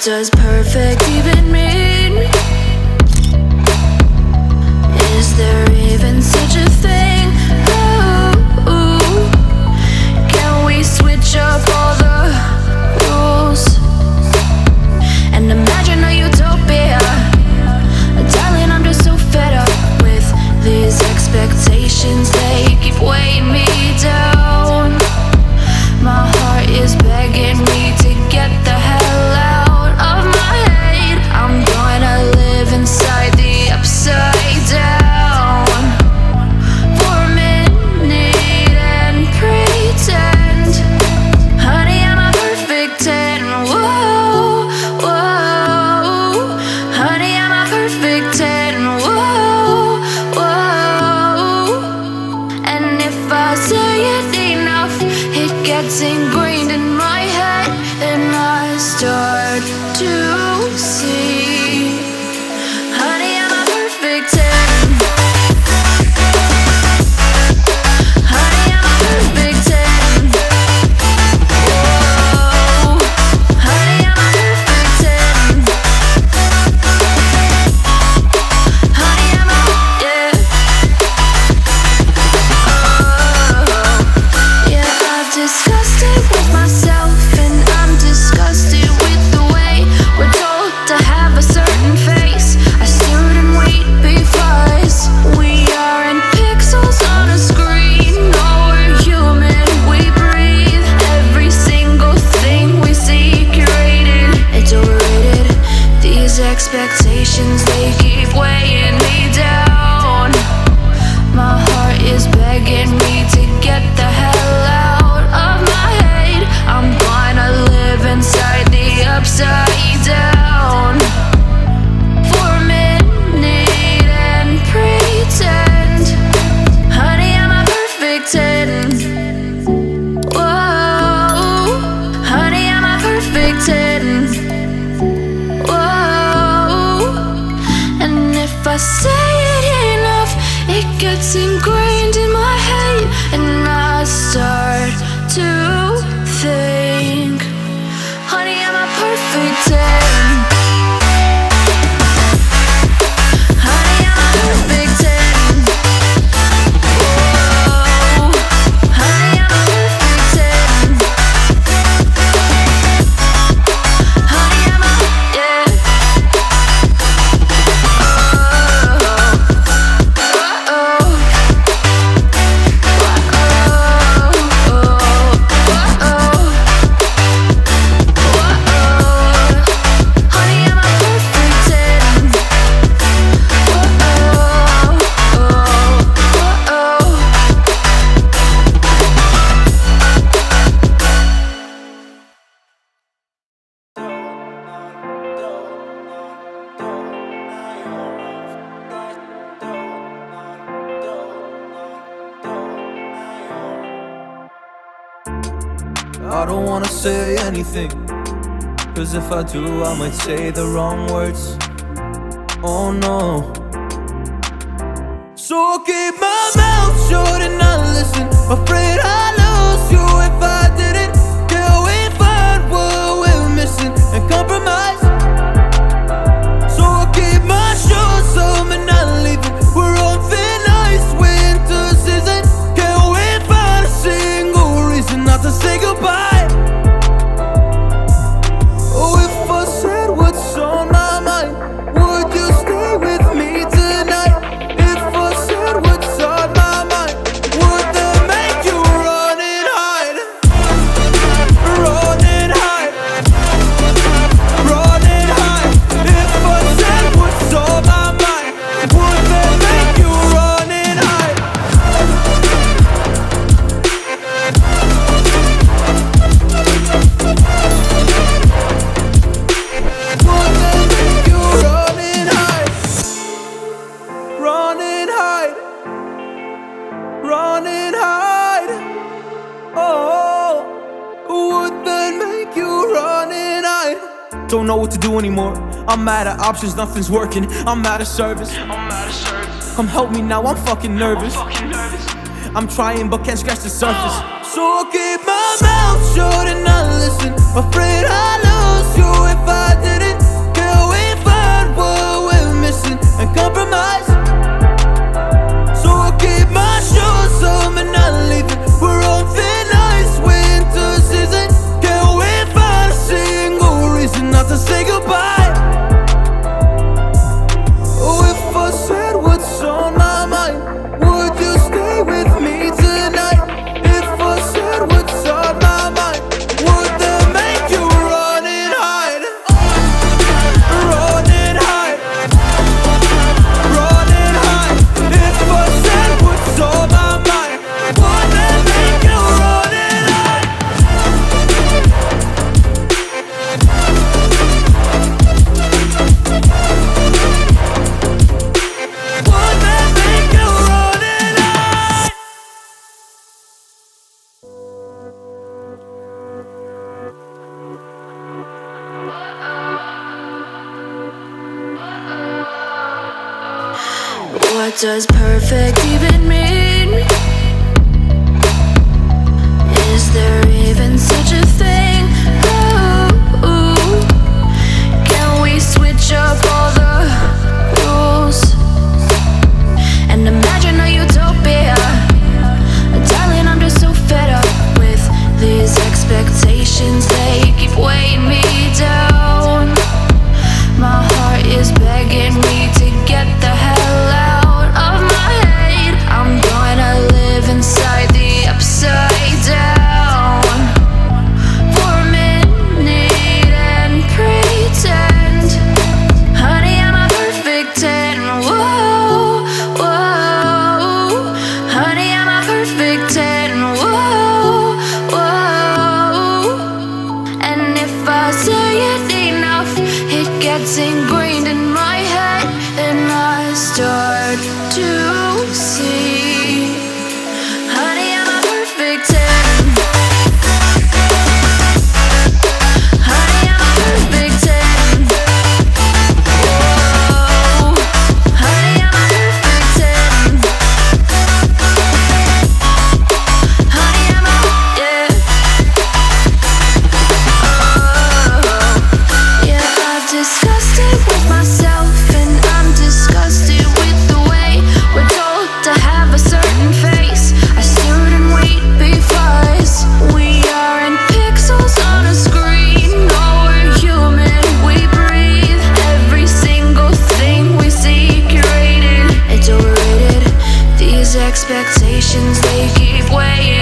does perfect even mean? Is there even such a thing? Ooh, can we switch up all the rules and imagine a utopia? Darling, I'm just so fed up with these expectations. They keep weighing me down. My heart is begging me to get the hell out of my head. I'm gonna live inside the upside down for a minute and pretend, honey, I'm a perfect 10. Whoa, whoa, honey, I'm a perfect 10. Whoa, whoa, and if I say it enough, it gets ingrained in my head, and I start to see, honey, I'm a perfect 10. Honey, I'm a perfect 10. Whoa, honey, I'm a perfect 10. Honey, I'm a, yeah. Yeah, I've discussed it with myself, and I'm disgusted with the way we're told to have a certain face, a certain weight, because we aren't pixels on a screen. No, we're human, we breathe. Every single thing we see curated, it's overrated. These expectations, they keep weighing me down. My heart is begging me to get the hell out of my head. I'm gonna live inside the upside down for a minute and pretend, honey, I'm a perfect 10. Whoa, honey, I'm a perfect 10. Whoa, and if I say it enough, it gets ingrained in my head, and I start to think, honey, I'm a perfect 10. Honey, I'm a perfect 10. Whoa, honey, I'm a perfect 10. Honey, I'm a, yeah. I don't wanna say anything, cause if I do, I might say the wrong words. Oh no. So I'll keep my mouth shut and not listen. Afraid I'd lose you if I didn't. Till we find what we're missing and compromise. So I'll keep my shoes on and not leaving. We're on thin ice, winter season. Can't we find a single reason not to say goodbye? Oh, if I said what's on my mind, would you stay with me tonight? If I said what's on my mind, would that make you run and hide? Run and hide. Run and hide. If I said what's on my mind, would that make you run and hide? Would that make you run and hide? Run and hide. Run and hide. Oh, would that make you run and hide? Don't know what to do anymore. I'm out of options, nothing's working. I'm out of service. Come help me now, I'm fucking nervous. I'm trying but can't scratch the surface. So I'll keep my mouth shut and not listen. Afraid I'd lose you if I didn't. What does perfect even mean? Is there even such a thing? Ooh, can we switch up all the rules and imagine a utopia? Darling, I'm just so fed up with these expectations. They keep weighing me down. My heart is begging me to get the hell out of my head. I'm gonna live inside the upside down for a minute and pretend, honey, I'm a perfect 10. Whoa, whoa, honey, I'm a perfect 10. Whoa, whoa, and if I say it enough, it gets ingrained in my head, and I start to see, honey, I'm a perfect 10. Honey, I'm a perfect 10. Whoa, honey, I'm a perfect 10. Honey, I'm a, yeah. Oh, yeah, I've discussed it with myself, and I'm disgusted with the way we're told to have a certain face. I stood and wait because we aren't pixels on a screen. No, we're human, we breathe. Every single thing we see curated. It's overrated. These expectations, they keep weighing